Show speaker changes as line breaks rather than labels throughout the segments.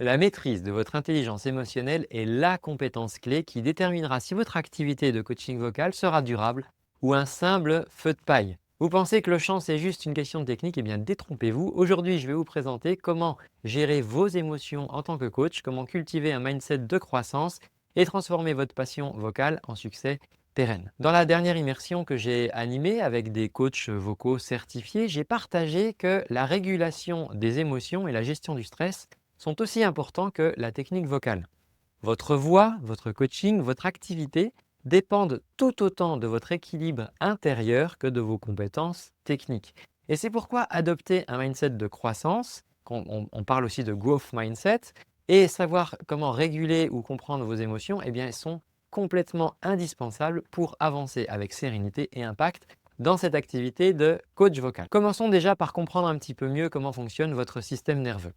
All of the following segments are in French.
La maîtrise de votre intelligence émotionnelle est la compétence clé qui déterminera si votre activité de coaching vocal sera durable ou un simple feu de paille. Vous pensez que le chant c'est juste une question de technique? Eh bien détrompez-vous. Aujourd'hui, je vais vous présenter comment gérer vos émotions en tant que coach, comment cultiver un mindset de croissance et transformer votre passion vocale en succès pérenne. Dans la dernière immersion que j'ai animée avec des coachs vocaux certifiés, j'ai partagé que la régulation des émotions et la gestion du stress sont aussi importants que la technique vocale. Votre voix, votre coaching, votre activité dépendent tout autant de votre équilibre intérieur que de vos compétences techniques. Et c'est pourquoi adopter un mindset de croissance, on parle aussi de growth mindset, et savoir comment réguler ou comprendre vos émotions, eh bien, elles sont complètement indispensables pour avancer avec sérénité et impact dans cette activité de coach vocal. Commençons déjà par comprendre un petit peu mieux comment fonctionne votre système nerveux.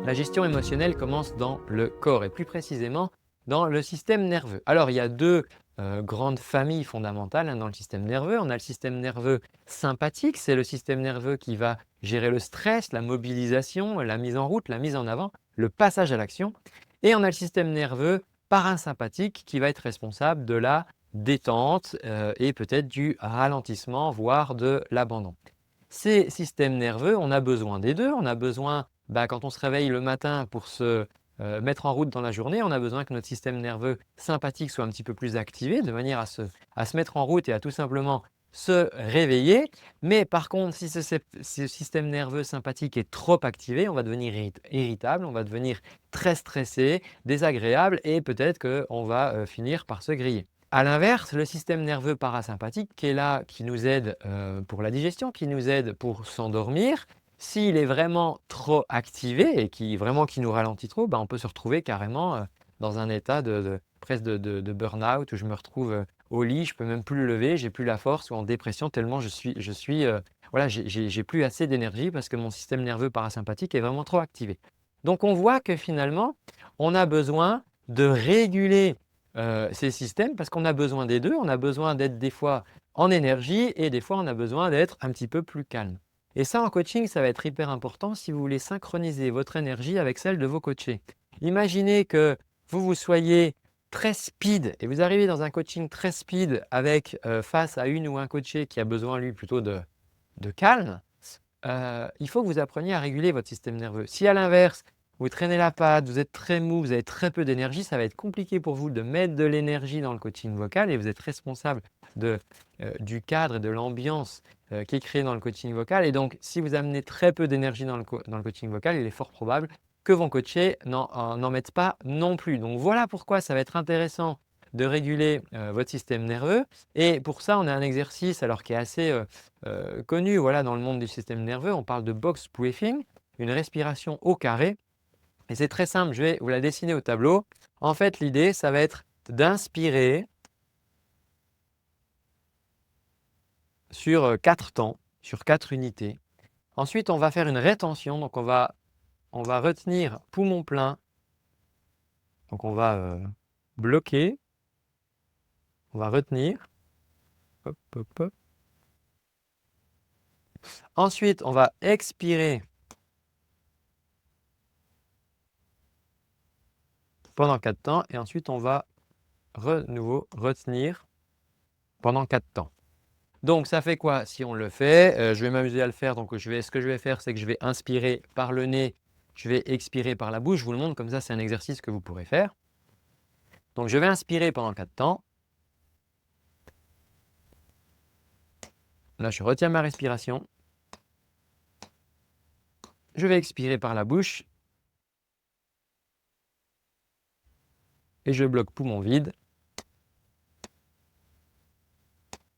La gestion émotionnelle commence dans le corps et plus précisément dans le système nerveux. Alors il y a deux grandes familles fondamentales dans le système nerveux. On a le système nerveux sympathique, c'est le système nerveux qui va gérer le stress, la mobilisation, la mise en route, la mise en avant, le passage à l'action. Et on a le système nerveux parasympathique qui va être responsable de la détente et peut-être du ralentissement, voire de l'abandon. Ces systèmes nerveux, on a besoin des deux. On a besoin, quand on se réveille le matin pour se mettre en route dans la journée, on a besoin que notre système nerveux sympathique soit un petit peu plus activé de manière à se mettre en route et à tout simplement se réveiller. Mais par contre, si ce système nerveux sympathique est trop activé, on va devenir irritable, on va devenir très stressé, désagréable et peut-être qu'on va finir par se griller. À l'inverse, le système nerveux parasympathique qui est là, qui nous aide pour la digestion, qui nous aide pour s'endormir, s'il est vraiment trop activé et qui nous ralentit trop, on peut se retrouver carrément dans un état presque de burn-out où je me retrouve au lit, je ne peux même plus le lever, j'ai plus la force ou en dépression tellement voilà, j'ai plus assez d'énergie parce que mon système nerveux parasympathique est vraiment trop activé. Donc on voit que finalement, on a besoin de réguler ces systèmes parce qu'on a besoin des deux. On a besoin d'être des fois en énergie et des fois on a besoin d'être un petit peu plus calme. Et ça en coaching, ça va être hyper important si vous voulez synchroniser votre énergie avec celle de vos coachés. Imaginez que vous soyez très speed et vous arrivez dans un coaching très speed avec face à une ou un coaché qui a besoin lui plutôt de calme. Il faut que vous appreniez à réguler votre système nerveux. Si à l'inverse, vous traînez la patte, vous êtes très mou, vous avez très peu d'énergie, ça va être compliqué pour vous de mettre de l'énergie dans le coaching vocal et vous êtes responsable du cadre et de l'ambiance qui est créée dans le coaching vocal. Et donc, si vous amenez très peu d'énergie dans le coaching vocal, il est fort probable que vos coachés n'en mettent pas non plus. Donc, voilà pourquoi ça va être intéressant de réguler votre système nerveux. Et pour ça, on a un exercice alors qui est assez connu voilà, dans le monde du système nerveux. On parle de box breathing, une respiration au carré. Et c'est très simple, je vais vous la dessiner au tableau. En fait, l'idée, ça va être d'inspirer sur 4 temps, sur 4 unités. Ensuite, on va faire une rétention, donc on va retenir poumon plein. Donc on va bloquer, on va retenir. Hop, hop, hop. Ensuite, on va expirer pendant 4 temps et ensuite on va nouveau retenir pendant 4 temps. Donc ça fait quoi si on le fait? Je vais m'amuser à le faire, donc ce que je vais faire, c'est que je vais inspirer par le nez, je vais expirer par la bouche. Je vous le montre comme ça, c'est un exercice que vous pourrez faire. Donc je vais inspirer pendant 4 temps. Là, je retiens ma respiration. Je vais expirer par la bouche et je bloque poumon vide.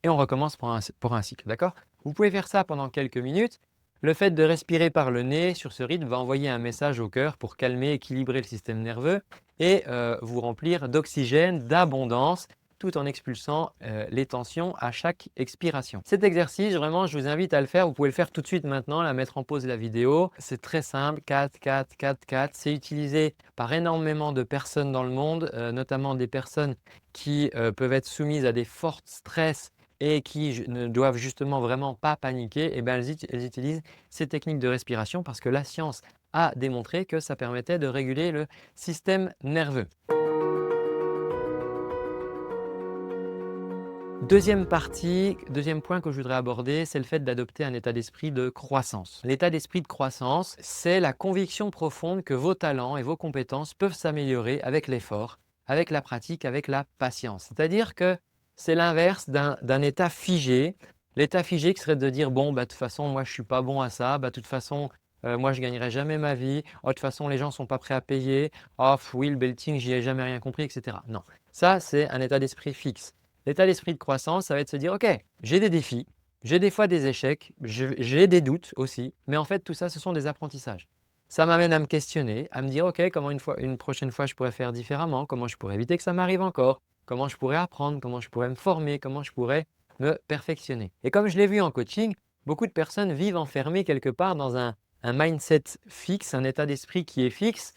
Et on recommence pour un cycle, d'accord? Vous pouvez faire ça pendant quelques minutes. Le fait de respirer par le nez sur ce rythme va envoyer un message au cœur pour calmer, équilibrer le système nerveux et vous remplir d'oxygène, d'abondance, tout en expulsant les tensions à chaque expiration. Cet exercice, vraiment, je vous invite à le faire. Vous pouvez le faire tout de suite maintenant, la mettre en pause la vidéo. C'est très simple, 4, 4, 4, 4. C'est utilisé par énormément de personnes dans le monde, notamment des personnes qui peuvent être soumises à des forts stress et qui ne doivent justement vraiment pas paniquer, eh bien, elles utilisent ces techniques de respiration parce que la science a démontré que ça permettait de réguler le système nerveux. Deuxième partie, deuxième point que je voudrais aborder, c'est le fait d'adopter un état d'esprit de croissance. L'état d'esprit de croissance, c'est la conviction profonde que vos talents et vos compétences peuvent s'améliorer avec l'effort, avec la pratique, avec la patience. C'est-à-dire que c'est l'inverse d'un état figé. L'état figé qui serait de dire, bon, bah, de toute façon, moi, je ne suis pas bon à ça, bah, de toute façon, moi, je ne gagnerai jamais ma vie, oh, de toute façon, les gens ne sont pas prêts à payer, oh, oui, le belting, j'y ai jamais rien compris, etc. Non, ça, c'est un état d'esprit fixe. L'état d'esprit de croissance, ça va être de se dire, OK, j'ai des défis, j'ai des fois des échecs, j'ai des doutes aussi, mais en fait, tout ça, ce sont des apprentissages. Ça m'amène à me questionner, à me dire, OK, comment une prochaine fois je pourrais faire différemment, comment je pourrais éviter que ça m'arrive encore, comment je pourrais apprendre, comment je pourrais me former, comment je pourrais me perfectionner. Et comme je l'ai vu en coaching, beaucoup de personnes vivent enfermées quelque part dans un mindset fixe, un état d'esprit qui est fixe,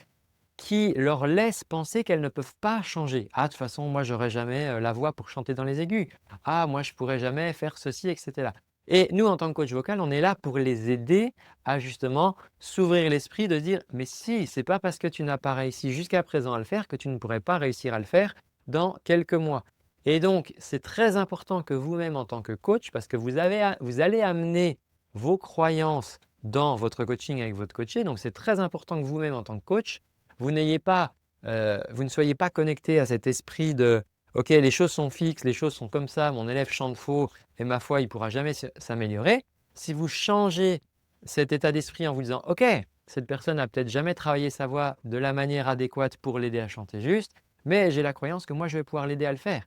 qui leur laisse penser qu'elles ne peuvent pas changer. Ah, de toute façon, moi, j'aurais jamais la voix pour chanter dans les aigus. Ah, moi, je pourrais jamais faire ceci, etc. Et nous, en tant que coach vocal, on est là pour les aider à justement s'ouvrir l'esprit, de dire, mais si, c'est pas parce que tu n'as pas réussi jusqu'à présent à le faire que tu ne pourrais pas réussir à le faire dans quelques mois. Et donc, c'est très important que vous-même, en tant que coach, parce que vous allez amener vos croyances dans votre coaching avec votre coaché. Donc, c'est très important que vous-même, en tant que coach, vous ne soyez pas connecté à cet esprit de OK, les choses sont fixes, les choses sont comme ça, mon élève chante faux et ma foi, il ne pourra jamais s'améliorer. Si vous changez cet état d'esprit en vous disant OK, cette personne n'a peut-être jamais travaillé sa voix de la manière adéquate pour l'aider à chanter juste, mais j'ai la croyance que moi, je vais pouvoir l'aider à le faire.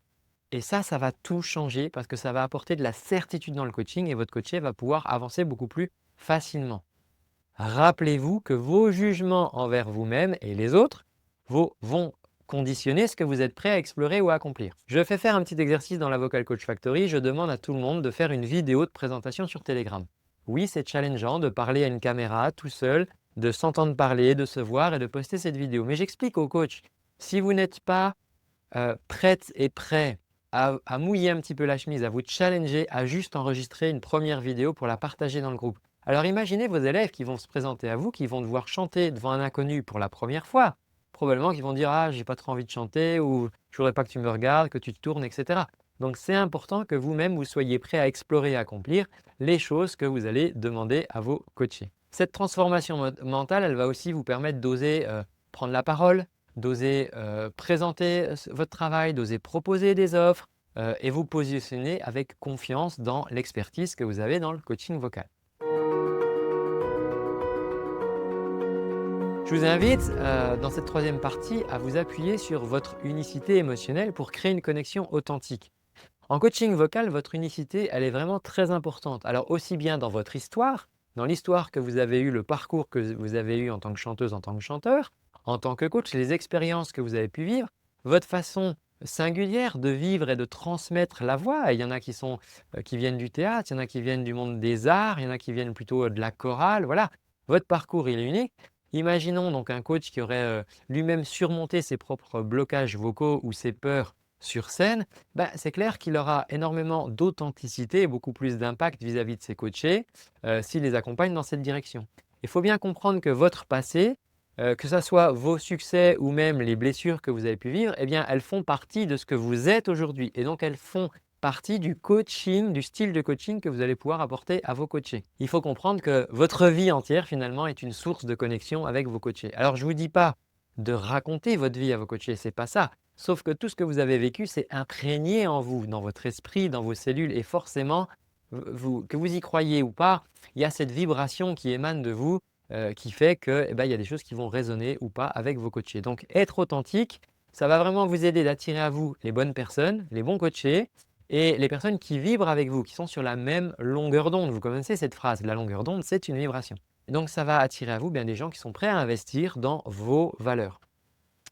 Et ça va tout changer parce que ça va apporter de la certitude dans le coaching et votre coaché va pouvoir avancer beaucoup plus facilement. Rappelez-vous que vos jugements envers vous-même et les autres vont conditionner ce que vous êtes prêt à explorer ou à accomplir. Je fais faire un petit exercice dans la Vocal Coach Factory. Je demande à tout le monde de faire une vidéo de présentation sur Telegram. Oui, c'est challengeant de parler à une caméra tout seul, de s'entendre parler, de se voir et de poster cette vidéo. Mais j'explique au coach, si vous n'êtes pas prête et prêt à mouiller un petit peu la chemise, à vous challenger, à juste enregistrer une première vidéo pour la partager dans le groupe. Alors imaginez vos élèves qui vont se présenter à vous, qui vont devoir chanter devant un inconnu pour la première fois. Probablement qu'ils vont dire ah j'ai pas trop envie de chanter ou je voudrais pas que tu me regardes, que tu te tournes, etc. Donc c'est important que vous-même vous soyez prêt à explorer et à accomplir les choses que vous allez demander à vos coachés. Cette transformation mentale, elle va aussi vous permettre d'oser prendre la parole, d'oser présenter votre travail, d'oser proposer des offres et vous positionner avec confiance dans l'expertise que vous avez dans le coaching vocal. Je vous invite dans cette troisième partie à vous appuyer sur votre unicité émotionnelle pour créer une connexion authentique. En coaching vocal, votre unicité, elle est vraiment très importante. Alors aussi bien dans votre histoire, dans l'histoire que vous avez eue, le parcours que vous avez eu en tant que chanteuse, en tant que chanteur, en tant que coach, les expériences que vous avez pu vivre, votre façon singulière de vivre et de transmettre la voix. Et il y en a qui viennent du théâtre, il y en a qui viennent du monde des arts, il y en a qui viennent plutôt de la chorale. Voilà, votre parcours, il est unique. Imaginons donc un coach qui aurait lui-même surmonté ses propres blocages vocaux ou ses peurs sur scène. C'est clair qu'il aura énormément d'authenticité et beaucoup plus d'impact vis-à-vis de ses coachés s'il les accompagne dans cette direction. Il faut bien comprendre que votre passé, que ce soit vos succès ou même les blessures que vous avez pu vivre, eh bien, elles font partie de ce que vous êtes aujourd'hui et donc elles font partie du coaching, du style de coaching que vous allez pouvoir apporter à vos coachés. Il faut comprendre que votre vie entière finalement est une source de connexion avec vos coachés. Alors je ne vous dis pas de raconter votre vie à vos coachés, ce n'est pas ça. Sauf que tout ce que vous avez vécu, c'est imprégné en vous, dans votre esprit, dans vos cellules et forcément, que vous y croyez ou pas, il y a cette vibration qui émane de vous qui fait qu'il y a des choses qui vont résonner ou pas avec vos coachés. Donc être authentique, ça va vraiment vous aider d'attirer à vous les bonnes personnes, les bons coachés et les personnes qui vibrent avec vous, qui sont sur la même longueur d'onde. Vous connaissez cette phrase, la longueur d'onde, c'est une vibration. Et donc ça va attirer à vous bien des gens qui sont prêts à investir dans vos valeurs.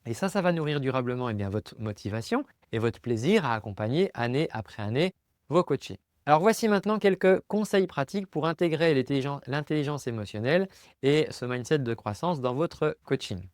Et ça va nourrir durablement votre motivation et votre plaisir à accompagner année après année vos coachés. Alors voici maintenant quelques conseils pratiques pour intégrer l'intelligence émotionnelle et ce mindset de croissance dans votre coaching.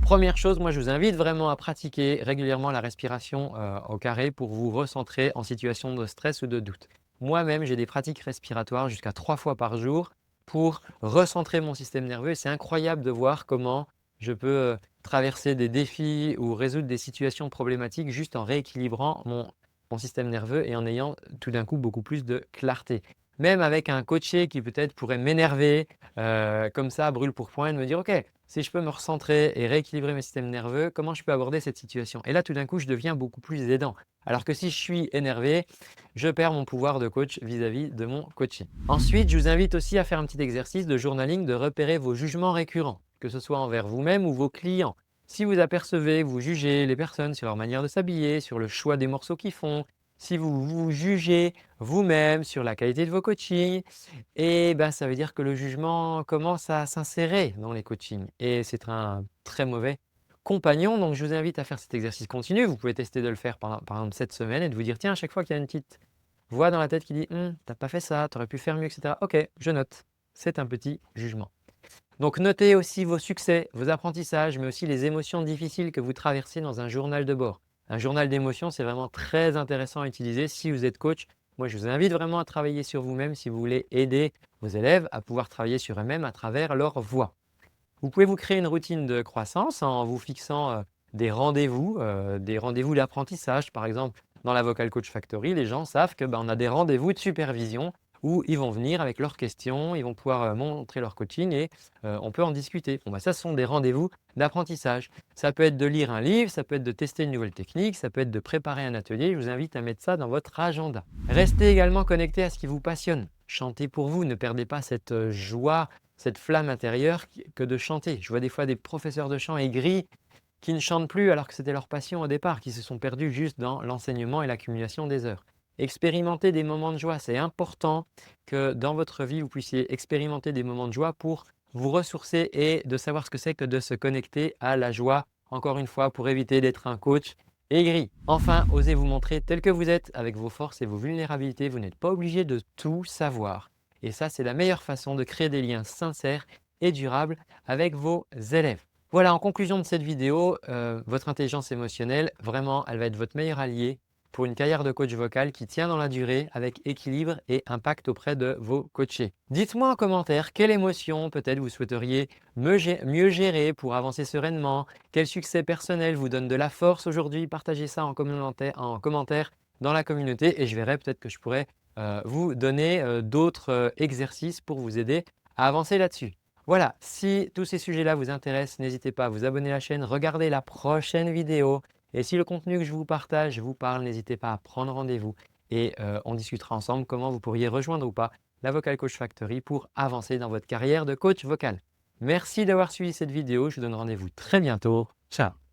Première chose, moi je vous invite vraiment à pratiquer régulièrement la respiration au carré pour vous recentrer en situation de stress ou de doute. Moi-même, j'ai des pratiques respiratoires jusqu'à 3 fois par jour pour recentrer mon système nerveux et c'est incroyable de voir comment je peux traverser des défis ou résoudre des situations problématiques juste en rééquilibrant mon système nerveux et en ayant tout d'un coup beaucoup plus de clarté. Même avec un coaché qui peut-être pourrait m'énerver comme ça, brûle pour point, et de me dire: «OK, si je peux me recentrer et rééquilibrer mes systèmes nerveux, comment je peux aborder cette situation?» Et là, tout d'un coup, je deviens beaucoup plus aidant. Alors que si je suis énervé, je perds mon pouvoir de coach vis-à-vis de mon coaching. Ensuite, je vous invite aussi à faire un petit exercice de journaling, de repérer vos jugements récurrents, que ce soit envers vous-même ou vos clients. Si vous apercevez, vous jugez les personnes sur leur manière de s'habiller, sur le choix des morceaux qu'ils font, si vous vous jugez vous-même sur la qualité de vos coachings, et ben, ça veut dire que le jugement commence à s'insérer dans les coachings et c'est un très mauvais compagnon. Donc, je vous invite à faire cet exercice continu. Vous pouvez tester de le faire par exemple cette semaine et de vous dire: «Tiens, à chaque fois qu'il y a une petite voix dans la tête qui dit: t'as pas fait ça, tu aurais pu faire mieux, et cetera. OK, je note». C'est un petit jugement. Donc, notez aussi vos succès, vos apprentissages, mais aussi les émotions difficiles que vous traversez dans un journal de bord. Un journal d'émotions, c'est vraiment très intéressant à utiliser si vous êtes coach. Moi, je vous invite vraiment à travailler sur vous-même si vous voulez aider vos élèves à pouvoir travailler sur eux-mêmes à travers leur voix. Vous pouvez vous créer une routine de croissance en vous fixant des rendez-vous d'apprentissage. Par exemple, dans la Vocal Coach Factory, les gens savent que on a des rendez-vous de supervision où ils vont venir avec leurs questions, ils vont pouvoir montrer leur coaching et on peut en discuter. Bon, ça, ce sont des rendez-vous d'apprentissage. Ça peut être de lire un livre, ça peut être de tester une nouvelle technique, ça peut être de préparer un atelier. Je vous invite à mettre ça dans votre agenda. Restez également connecté à ce qui vous passionne. Chantez pour vous, ne perdez pas cette joie, cette flamme intérieure que de chanter. Je vois des fois des professeurs de chant aigris qui ne chantent plus alors que c'était leur passion au départ, qui se sont perdus juste dans l'enseignement et l'accumulation des heures. Expérimentez des moments de joie. C'est important que dans votre vie, vous puissiez expérimenter des moments de joie pour vous ressourcer et de savoir ce que c'est que de se connecter à la joie, encore une fois, pour éviter d'être un coach aigri. Enfin, osez vous montrer tel que vous êtes avec vos forces et vos vulnérabilités. Vous n'êtes pas obligé de tout savoir. Et ça, c'est la meilleure façon de créer des liens sincères et durables avec vos élèves. Voilà, en conclusion de cette vidéo, votre intelligence émotionnelle, vraiment, elle va être votre meilleur allié pour une carrière de coach vocal qui tient dans la durée avec équilibre et impact auprès de vos coachés. Dites-moi en commentaire quelle émotion peut-être vous souhaiteriez mieux gérer pour avancer sereinement, quel succès personnel vous donne de la force aujourd'hui, partagez ça en commentaire dans la communauté et je verrai peut-être que je pourrais vous donner d'autres exercices pour vous aider à avancer là-dessus. Voilà, si tous ces sujets-là vous intéressent, n'hésitez pas à vous abonner à la chaîne, regardez la prochaine vidéo. Et si le contenu que je vous partage vous parle, n'hésitez pas à prendre rendez-vous et on discutera ensemble comment vous pourriez rejoindre ou pas la Vocal Coach Factory pour avancer dans votre carrière de coach vocal. Merci d'avoir suivi cette vidéo, je vous donne rendez-vous très bientôt. Ciao!